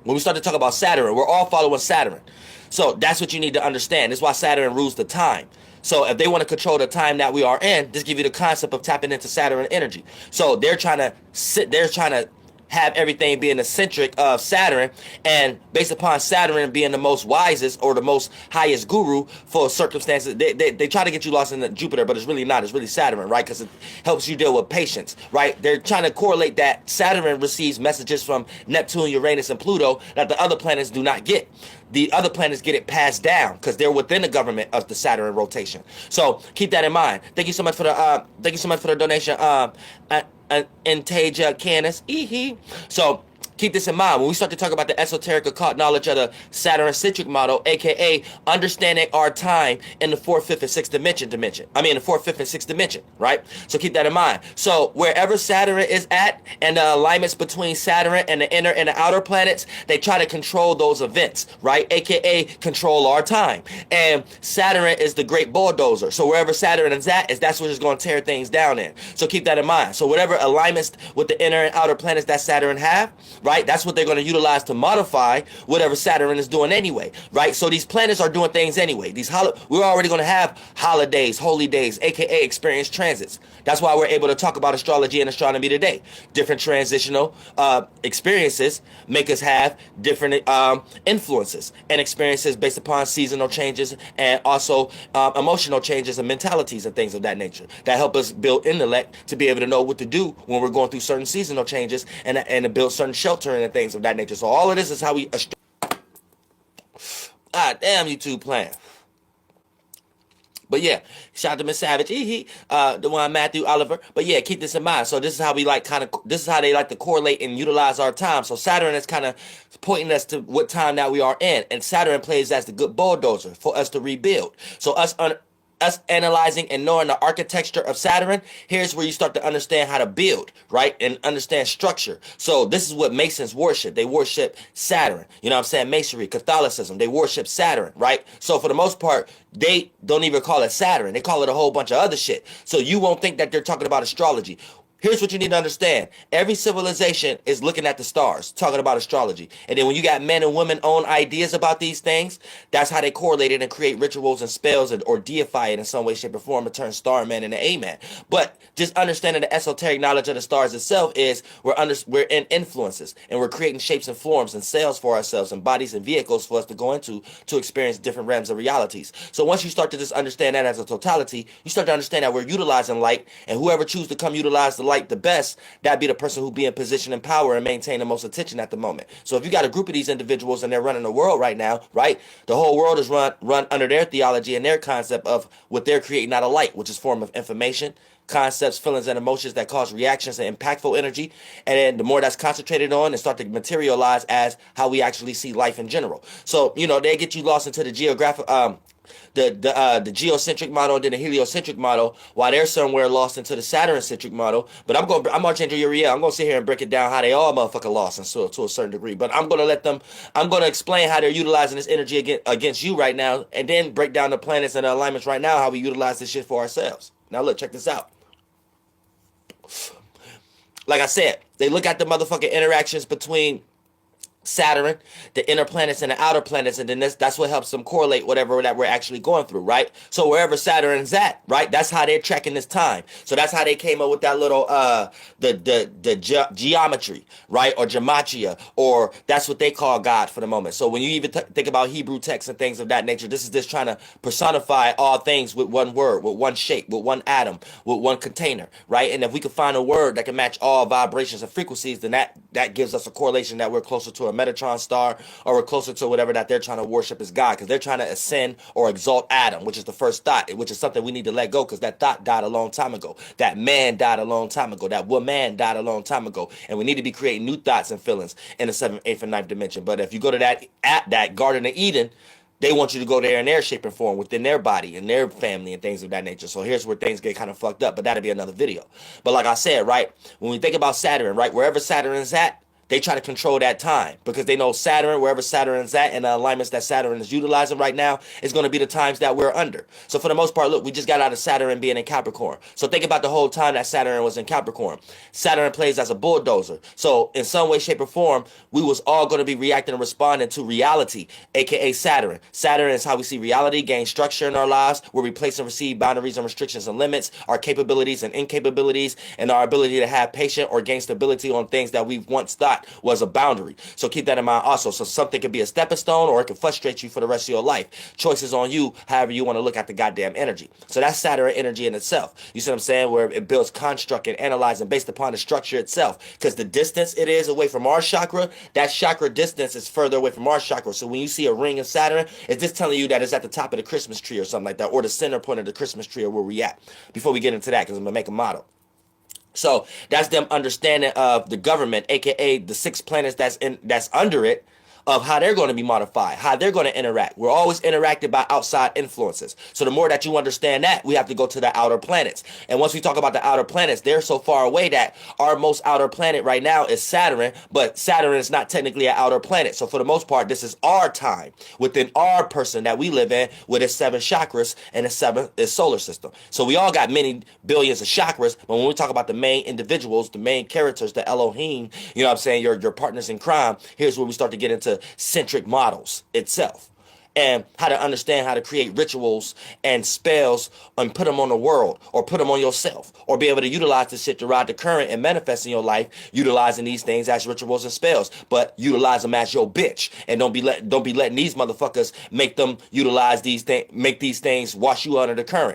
When we start to talk about Saturn, we're all following Saturn. So that's what you need to understand. That's why Saturn rules the time. So if they want to control the time that we are in, this give you the concept of tapping into Saturn energy. So they're trying to have everything being eccentric of Saturn, and based upon Saturn being the most wisest or the most highest guru for circumstances, they try to get you lost in the Jupiter, but it's really not. It's really Saturn, right? Because it helps you deal with patience, right? They're trying to correlate that Saturn receives messages from Neptune, Uranus, and Pluto that the other planets do not get. The other planets get it passed down because they're within the government of the Saturn rotation. So keep that in mind. Thank you so much for the donation. Antasia Canis. So keep this in mind when we start to talk about the esoteric occult knowledge of the Saturn-centric model, aka understanding our time in the fourth, fifth, and sixth dimension. The fourth, fifth, and sixth dimension, right? So keep that in mind. So wherever Saturn is at, and the alignments between Saturn and the inner and the outer planets, they try to control those events, right? Aka control our time. And Saturn is the great bulldozer. So wherever Saturn is at, that's what it's going to tear things down in. So keep that in mind. So whatever alignments with the inner and outer planets that Saturn have, right? That's what they're going to utilize to modify whatever Saturn is doing anyway, right? So these planets are doing things anyway. We're already going to have holidays, holy days, aka experience transits. That's why we're able to talk about astrology and astronomy today. Different transitional experiences make us have different influences and experiences based upon seasonal changes and also emotional changes and mentalities and things of that nature that help us build intellect to be able to know what to do when we're going through certain seasonal changes and to build certain shelter and things of that nature. So all of this is how we damn YouTube playing. But yeah, shout out to Miss Savage, the one Matthew Oliver. But yeah, keep this in mind. So this is how this is how they like to correlate and utilize our time. So Saturn is kind of pointing us to what time that we are in, and Saturn plays as the good bulldozer for us to rebuild. So us analyzing and knowing the architecture of Saturn, here's where you start to understand how to build, right? And understand structure. So this is what Masons worship. They worship Saturn. You know what I'm saying? Masonry, Catholicism, they worship Saturn, right? So for the most part, they don't even call it Saturn. They call it a whole bunch of other shit. So you won't think that they're talking about astrology. Here's what you need to understand. Every civilization is looking at the stars, talking about astrology. And then when you got men and women own ideas about these things, that's how they correlate it and create rituals and spells or deify it in some way, shape, or form and turn star man into a man. But just understanding the esoteric knowledge of the stars itself is we're in influences and we're creating shapes and forms and cells for ourselves and bodies and vehicles for us to go into to experience different realms of realities. So once you start to just understand that as a totality, you start to understand that we're utilizing light, and whoever chooses to come utilize the light the best, that'd be the person who be in position and power and maintain the most attention at the moment. So if you got a group of these individuals and they're running the world right now, right? The whole world is run under their theology and their concept of what they're creating out of light, which is form of information, concepts, feelings, and emotions that cause reactions and impactful energy. And then the more that's concentrated on and start to materialize as how we actually see life in general. So, they get you lost into the geographic, the geocentric model and then the heliocentric model, while they're somewhere lost into the Saturn-centric model. But I'm gonna change your I'm gonna sit here and break it down how they all motherfucking lost and to a certain degree. But I'm gonna explain how they're utilizing this energy against you right now, and then break down the planets and the alignments right now, how we utilize this shit for ourselves. Now look, check this out. Like I said, they look at the motherfucking interactions between Saturn, the inner planets and the outer planets, and then that's what helps them correlate whatever that we're actually going through, right? So wherever Saturn's at, right, that's how they're tracking this time. So that's how they came up with that little geometry, right, or gematria, or that's what they call God for the moment. So when you even think about Hebrew texts and things of that nature, this is just trying to personify all things with one word, with one shape, with one atom, with one container, right? And if we could find a word that can match all vibrations and frequencies, then that gives us a correlation that we're closer to a Metatron star, or we're closer to whatever that they're trying to worship as God, because they're trying to ascend or exalt Adam, which is the first thought, which is something we need to let go, because that thought died a long time ago. That man died a long time ago. That woman died a long time ago. And we need to be creating new thoughts and feelings in the 7th, 8th, and 9th dimension. But if you go to that Garden of Eden, they want you to go there in their shape and form within their body and their family and things of that nature. So here's where things get kind of fucked up, but that'll be another video. But like I said, right, when we think about Saturn, right, wherever Saturn is at, They try to control that time because they know Saturn, wherever Saturn is at, and the alignments that Saturn is utilizing right now is going to be the times that we're under. So for the most part, look, we just got out of Saturn being in Capricorn. So think about the whole time that Saturn was in Capricorn. Saturn plays as a bulldozer. So in some way, shape, or form, we was all going to be reacting and responding to reality, aka Saturn. Saturn is how we see reality, gain structure in our lives. We're replacing and receive boundaries and restrictions and limits, our capabilities and incapabilities, and our ability to have patience or gain stability on things that we once thought was a boundary. So keep that in mind also. So something could be a stepping stone or it could frustrate you for the rest of your life. Choices on you, however you want to look at the goddamn energy. So that's Saturn energy in itself. You see what I'm saying? Where it builds construct and analyzing based upon the structure itself. Because the distance it is away from our chakra, that chakra distance is further away from our chakra. So when you see a ring of Saturn, it's just telling you that it's at the top of the Christmas tree or something like that, or the center point of the Christmas tree or where we at. Before we get into that, because I'm going to make a model. So that's them understanding of the government, aka the 6 planets that's under it, of how they're going to be modified, how they're going to interact. We're always interacted by outside influences. So the more that you understand that, we have to go to the outer planets. And once we talk about the outer planets, they're so far away that our most outer planet right now is Saturn, but Saturn is not technically an outer planet. So for the most part, this is our time within our person that we live in with its 7 chakras and its solar system. So we all got many billions of chakras, but when we talk about the main individuals, the main characters, the Elohim, you know what I'm saying, your partners in crime, here's where we start to get into centric models itself and how to understand how to create rituals and spells and put them on the world or put them on yourself or be able to utilize this shit to ride the current and manifest in your life, utilizing these things as rituals and spells, but utilize them as your bitch and don't be letting these motherfuckers make them utilize these things, make these things wash you under the current.